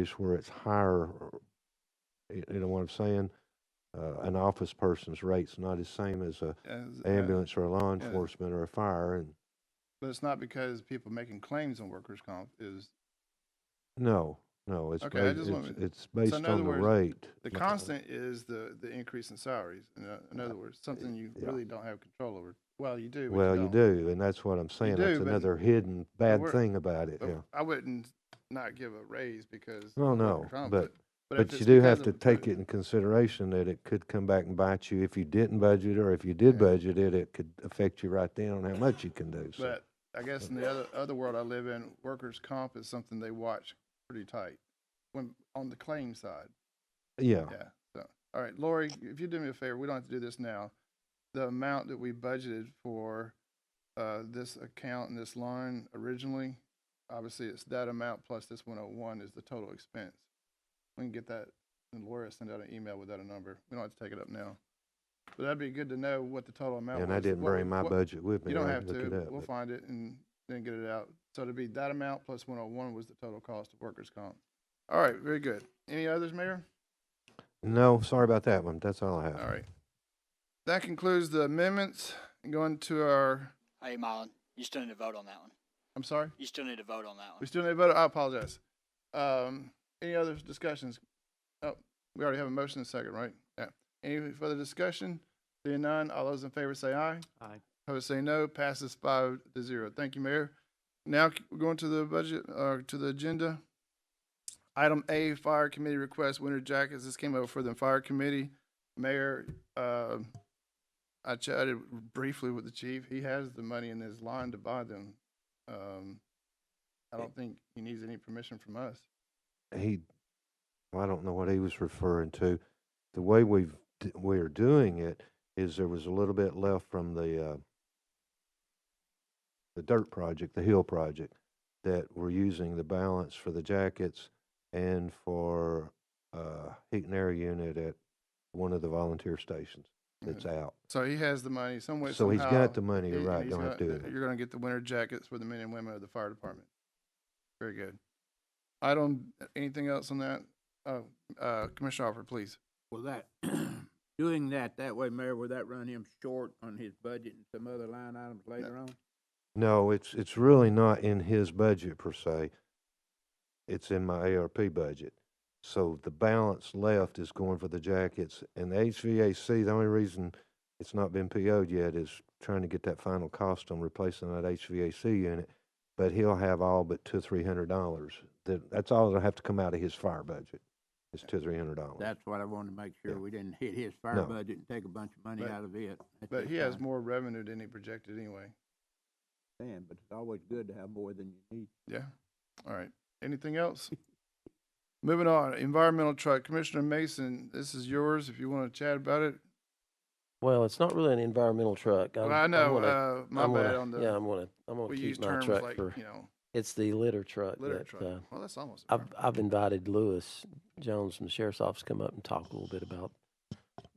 salaries where it's higher. You know what I'm saying? An office person's rate's not the same as a As, ambulance or a law yeah, enforcement or a fire. And but it's not because people making claims on workers' comp is no, no, okay. I just want to. it's So in based other on the words, rate. the constant is the increase in salaries. In other words, something you Yeah. really don't have control over. Well, you do, but you Well, you don't. do, and that's what I'm You saying. That's do, another hidden but bad we're thing about it. but Yeah. I wouldn't not give a raise because No, of workers' no, comp. But if but it's you do because have of to take it in consideration that it could come back and bite you if you didn't budget, or if you did yeah. budget it, it could affect you right then on how much you can do. So, But I guess in the other world I live in, workers' comp is something they watch pretty tight when on the claim side. yeah, Yeah. So all right, Lori, if you do me a favor, we don't have to do this now. The amount that we budgeted for this account and this line originally, obviously it's that amount plus this 101 is the total expense. We can get that, and Laura send out an email with that a number. We don't have to take it up now, but that'd be good to know what the total amount and I was. didn't bring my What budget with me, you or don't I can have look it to. up. We'll But find it and then get it out. So it'd be that amount plus 101 was the total cost of workers' comp. All right, very good. Any others, Mayor? no, sorry about that one. That's all I have. All right. That concludes the amendments. Going to our. Hey, Marlon, you still need to vote on that one. I'm sorry. You still need to vote on that We one. still need to vote. I apologize. Any other discussions? Oh, we already have a motion and a second, right? Yeah. Any further discussion? Seeing none, all those in favor say aye. Aye. Opposed say no. Passes 5-0. Thank you, Mayor. Now we're going to the budget, to the agenda. Item A, Fire Committee request winter jackets. This came over for the Fire Committee. Mayor, I chatted briefly with the chief. He has the money in his line to buy them. I don't think he needs any permission from us. He, I don't know what he was referring to. The way we're doing it is there was a little bit left from the dirt project, the hill project, that we're using the balance for the jackets and for heat and air unit at one of the volunteer stations that's out. So he has the money some way, So he's somehow. got the money, you're right, don't have to do it. You're going to get the winter jackets for the men and women of the fire department. Very good. Anything else on that? Commissioner Alford, please. Well, that, doing that way, Mayor, will that run him short on his budget and some other line items later on? No, it's really not in his budget per se. It's in my ARP budget. So the balance left is going for the jackets, and the HVAC, the only reason it's not been PO'd yet is trying to get that final cost on replacing that HVAC unit. But he'll have all but $200-300. That's all that'll have to come out of his fire budget. It's $200-300. That's what I wanted to make sure Yeah. we didn't hit his fire No. budget and take a bunch of money But- out of it. That's But just he has fine. more revenue than he projected anyway. But it's always good to have more than you need. Yeah. All right. Anything else? Moving on. Environmental truck. Commissioner Mason, this is yours if you want to chat about it. Well, it's not really an environmental truck. Well, I know. My bad on the. Yeah, I'm gonna we keep use my terms truck like for. you It's the litter truck. litter that, truck. Well, that's almost. I've invited Lewis Jones from the sheriff's office to come up and talk a little bit about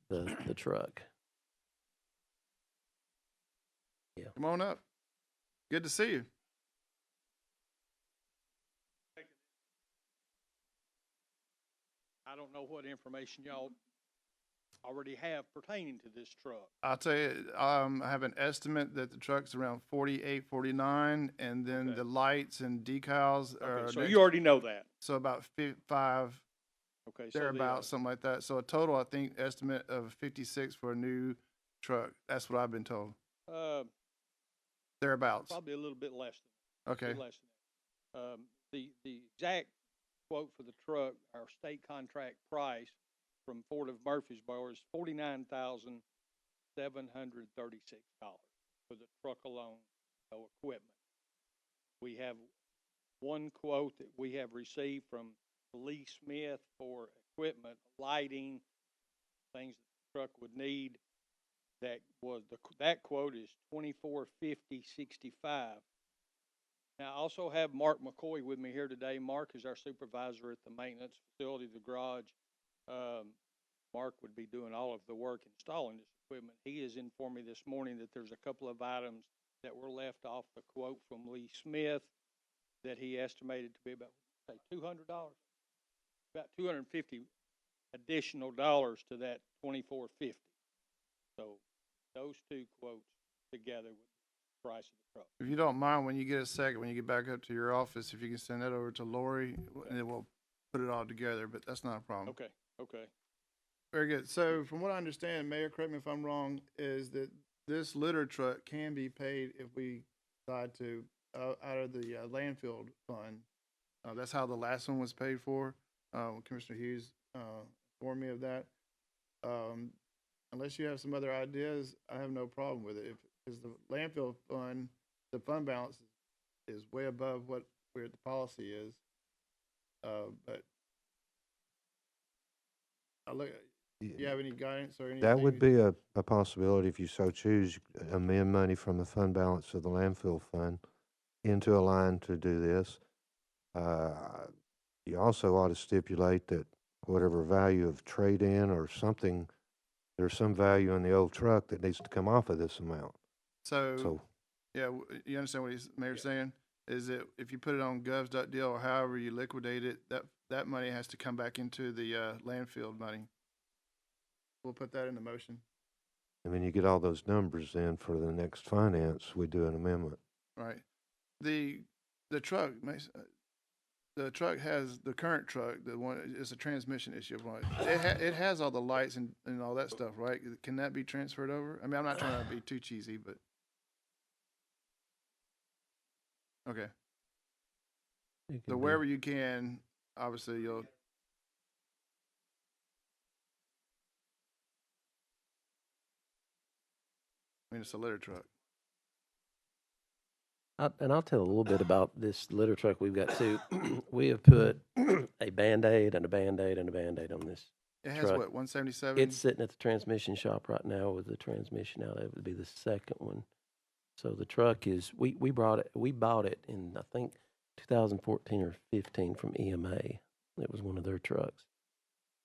the truck. Yeah. Come on up. Good to see you. I don't know what information y'all already have pertaining to this truck. I'll tell you, I have an estimate that the truck's around 48, 49, and then Okay. the lights and decals are Okay, so next- you already know that. so about 5, Okay, so thereabouts, something like that. So a total, I think, estimate of 56 for a new truck. That's what I've been told. Thereabouts. probably a little bit less than Okay. less than that. The exact quote for the truck, our state contract price from Ford of Murfreesboro is $49,736 for the truck alone, no equipment. We have one quote that we have received from Lee Smith for equipment, lighting, things that the truck would need. That quote is $2450.65. Now, I also have Mark McCoy with me here today. Mark is our supervisor at the maintenance facility, the garage. Mark would be doing all of the work installing this equipment. He has informed me this morning that there's a couple of items that were left off the quote from Lee Smith that he estimated to be about, say, $200. about 250 additional dollars to that 2450. So those two quotes together with the price of the truck. If you don't mind, when you get a second, when you get back up to your office, if you can send that over to Lori, and then we'll put it all together, but that's not a problem. Okay, okay. Very good. So from what I understand, Mayor, correct me if I'm wrong, is that this litter truck can be paid if we decide to, out of the landfill fund. That's how the last one was paid for. Commissioner Hughes informed me of that. Unless you have some other ideas, I have no problem with it. If, because the landfill fund, the fund balance is way above where the policy is. But I look, you have any guidance or anything? That would be a possibility if you so choose, amend money from the fund balance of the landfill fund into a line to do this. You also ought to stipulate that whatever value of trade-in or something, there's some value in the old truck that needs to come off of this amount. So, So, yeah, you understand what Mayor's saying? Is that if you put it on govs.deal or however you liquidate it, that money has to come back into the landfill money. We'll put that in the motion. and when you get all those numbers in for the next finance, we do an amendment. Right. The truck makes, the truck has, the current truck, the one, it's a transmission issue. It has all the lights and all that stuff, right? Can that be transferred over? I mean, I'm not trying to be too cheesy, but. Okay. You So can do- wherever you can, obviously you'll. I mean, it's a litter truck. And I'll tell a little bit about this litter truck we've got too. We have put a Band-Aid and a Band-Aid and a Band-Aid on this. It has Truck. what, 177? It's sitting at the transmission shop right now with the transmission out. It would be the second one. So the truck is, we bought it in, I think, 2014 or 15 from EMA. It was one of their trucks.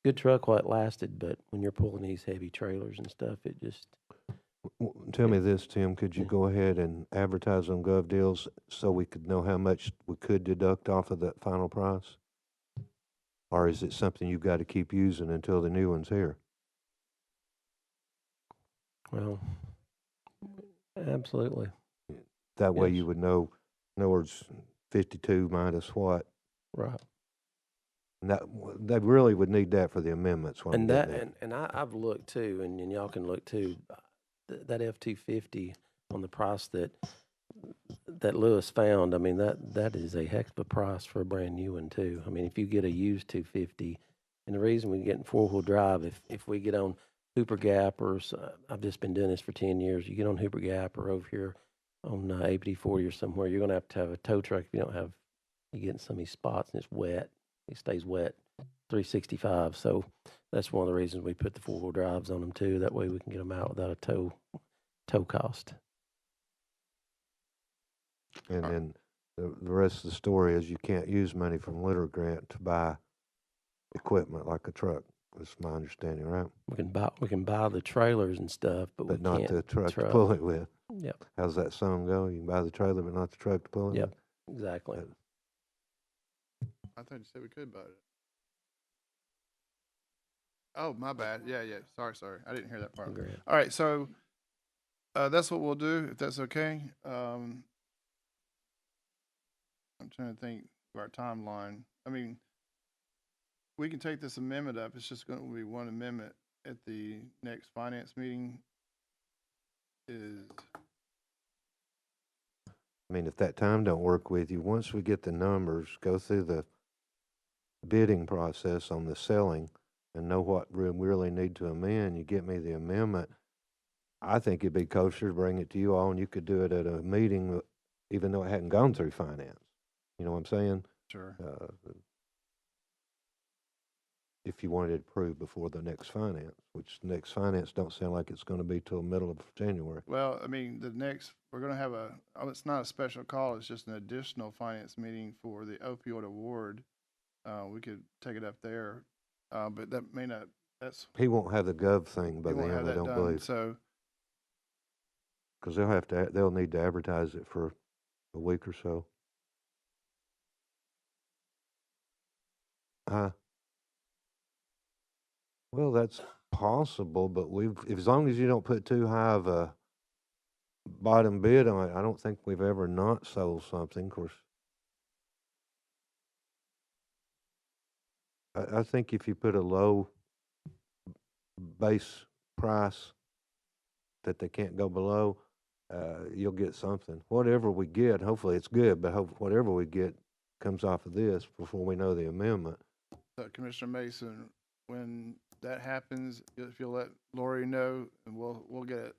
Good truck while it lasted, but when you're pulling these heavy trailers and stuff, it just, Tell me this, Tim, could you Yeah. go ahead and advertise on Gov Deals so we could know how much we could deduct off of that final price? Or is it something you've got to keep using until the new one's here? well, absolutely. That way Yes. you would know, in other words, 52 minus what? Right. And they really would need that for the amendments. what I'm And that, getting at. and I've looked too, and y'all can look too. That F-250 on the price that Lewis found, I mean, that is a heck of a price for a brand new one too. I mean, if you get a used 250, and the reason we get in four-wheel drive, if we get on Hooper Gap or, I've just been doing this for 10 years, you get on Hooper Gap or over here on APD 40 or somewhere, you're going to have a tow truck if you don't have, you get in some of these spots and it's wet. It stays wet, 365. So that's one of the reasons we put the four-wheel drives on them too. That way we can get them out without a tow cost. And then the rest of the story is you can't use money from litter grant to buy equipment like a truck. That's my understanding, right? We can buy the trailers and stuff, but But we not can't. the truck to truck. pull it with. Yep, How's that song go? You can buy the trailer, but not the truck to pull it Yep. exactly. with? I thought you said we could buy it. Oh, my bad. Yeah. Sorry. I didn't hear that part. Agree. All right, so that's what we'll do, if that's okay. I'm trying to think of our timeline. I mean, we can take this amendment up. It's just going to be one amendment at the next finance meeting. I mean, if that time don't work with you, once we get the numbers, go through the bidding process on the selling and know what we really need to amend, you get me the amendment. I think it'd be kosher to bring it to you all and you could do it at a meeting, even though it hadn't gone through finance. You know what I'm saying? Sure. If you wanted it approved before the next finance, which the next finance don't sound like it's gonna be till middle of January. Well, I mean, we're going to have it's not a special call, it's just an additional finance meeting for the opioid award. We could take it up there, but that may not, He won't have the gov thing by we won't then, have I that don't done, believe, so. because they'll need to advertise it for a week or so. Well, that's possible, but as long as you don't put too high of a bottom bid on it, I don't think we've ever not sold something. Of course, I think if you put a low base price that they can't go below, you'll get something. Whatever we get, hopefully it's good, but whatever we get comes off of this before we know the amendment. So Commissioner Mason, when that happens, if you'll let Lori know, and we'll get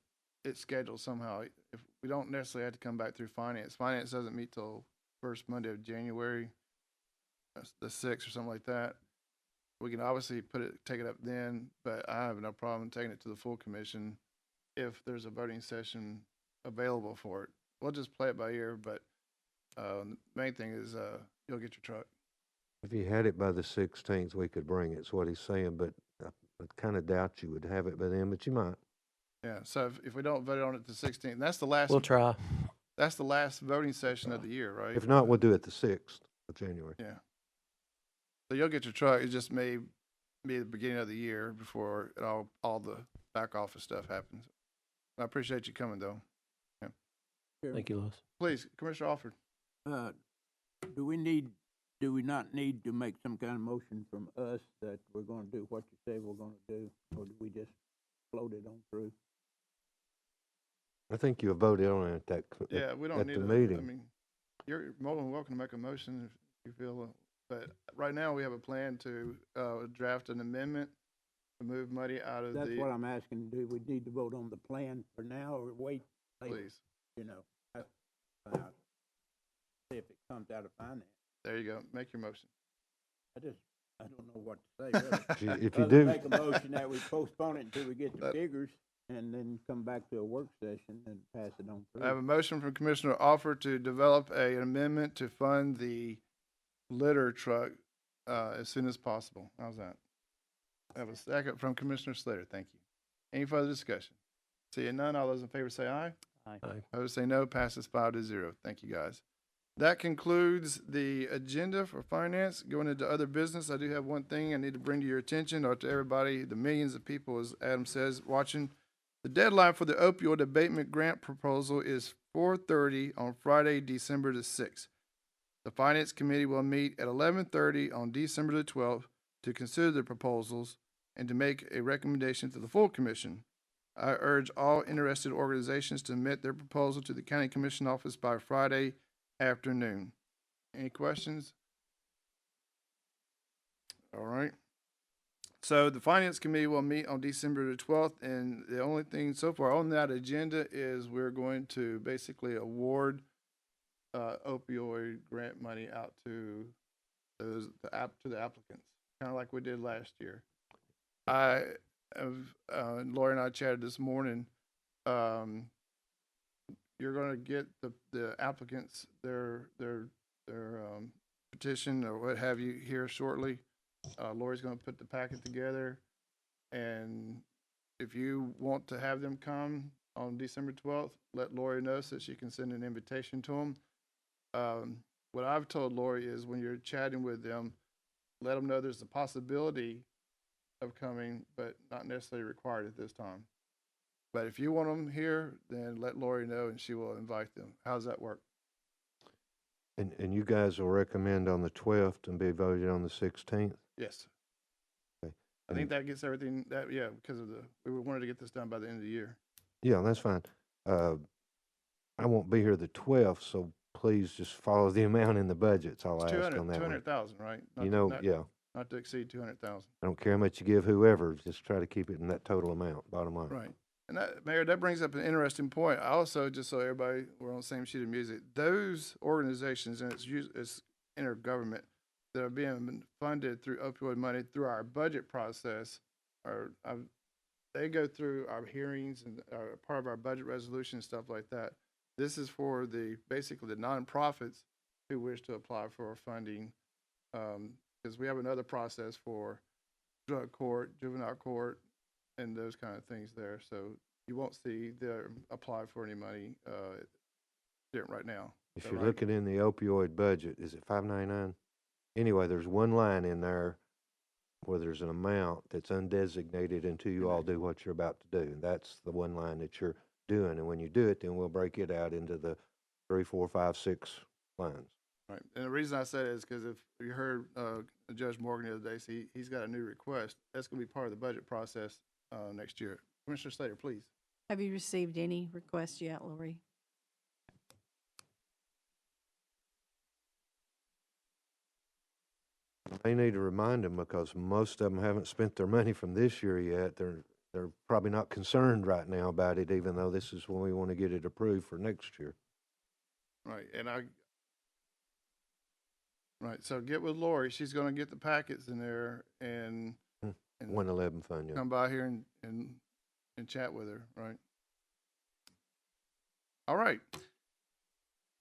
it scheduled somehow. If we don't necessarily have to come back through finance, finance doesn't meet till first Monday of January, that's the 6th or something like that. We can obviously take it up then, but I have no problem taking it to the full commission if there's a voting session available for it. We'll just play it by ear, but the main thing is you'll get your truck. If you had it by the 16th, we could bring it, is what he's saying, but I kind of doubt you would have it by then, but you might. Yeah, so if we don't vote on it the 16th, that's the last. We'll try. That's the last voting session of the year, right? If not, we'll do it the 6th of January. Yeah. So you'll get your truck. It just may be the beginning of the year before all the back office stuff happens. I appreciate you coming though. Thank you, Louis. Please, Commissioner Alford. Do we not need to make some kind of motion from us that we're gonna do what you say we're gonna do, or do we just float it on through? I think you voted on it at that, Yeah, we don't at need the I meeting. mean, you're more than welcome to make a motion if you feel, but right now we have a plan to draft an amendment to move money out of That's what I'm asking. Do we need to vote on the plan for now or wait later? please. You know, see if it comes out of finance. There you go. Make your motion. I don't know what to say, really. If you Other than do, make a motion that we postpone it until we get the That- figures and then come back to a work session and pass it on through. I have a motion from Commissioner Alford to develop an amendment to fund the litter truck as soon as possible. How's that? I have a second from Commissioner Slater. Thank you. Any further discussion? Seeing none, all those in favor say aye. Aye. Opposed say no. Passes 5-0. Thank you, guys. That concludes the agenda for finance. Going into other business, I do have one thing I need to bring to your attention or to everybody, the millions of people, as Adam says, watching. The deadline for the opioid abatement grant proposal is 4:30 on Friday, December the 6th. The Finance Committee will meet at 11:30 on December the 12th to consider the proposals and to make a recommendation to the full commission. I urge all interested organizations to submit their proposal to the County Commission office by Friday afternoon. Any questions? All right. So the Finance Committee will meet on December the 12th, and the only thing so far on that agenda is we're going to basically award opioid grant money out to the applicants, kind of like we did last year. Lori and I chatted this morning. You're going to get the applicants their petition or what have you here shortly. Lori's going to put the packet together, and if you want to have them come on December 12th, let Lori know so she can send an invitation to them. What I've told Lori is when you're chatting with them, let them know there's a possibility of coming, but not necessarily required at this time. But if you want them here, then let Lori know and she will invite them. How's that work? and you guys will recommend on the 12th and be voted on the 16th? Yes. Okay. I think that gets everything because of we wanted to get this done by the end of the year. Yeah, that's fine. I won't be here the 12th, so please just follow the amount in the budget. That's all It's I ask on that one. 200,000, right? You know, yeah, Not to exceed 200,000. I don't care how much you give whoever, just try to keep it in that total amount, bottom line. Right. And that, Mayor, that brings up an interesting point. I also, just so everybody, we're on the same sheet of music, those organizations, and it's intergovernment, that are being funded through opioid money through our budget process, they go through our hearings and are part of our budget resolution and stuff like that. This is for basically the nonprofits who wish to apply for funding, because we have another process for drug court, juvenile court, and those kind of things there. So you won't see them apply for any money right now. If Is that you're right? looking in the opioid budget, is it 599? Anyway, there's one line in there where there's an amount that's undesignated until you all do what you're about to do. And that's the one line that you're doing. And when you do it, then we'll break it out into the 3, 4, 5, 6 lines. Right, and the reason I said it is because if you heard Judge Morgan the other day, see, he's got a new request. That's going to be part of the budget process next year. Commissioner Slater, please. Have you received any requests yet, Lori? They need to remind them because most of them haven't spent their money from this year yet. They're probably not concerned right now about it, even though this is when we want to get it approved for next year. Right, right, so get with Lori. She's going to get the packets in there and 111 fund, yeah. come by here and chat with her, right? All right.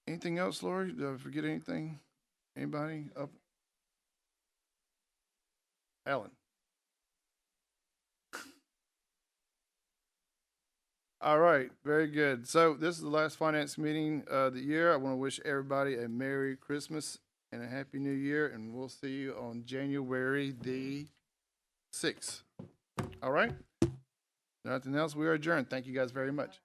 Anything else, Lori? Did I forget anything? Anybody up? Alan? All right, very good. So this is the last finance meeting of the year. I want to wish everybody a Merry Christmas and a Happy New Year, and we'll see you on January the 6th. All right? Nothing else. We are adjourned. Thank you guys very much.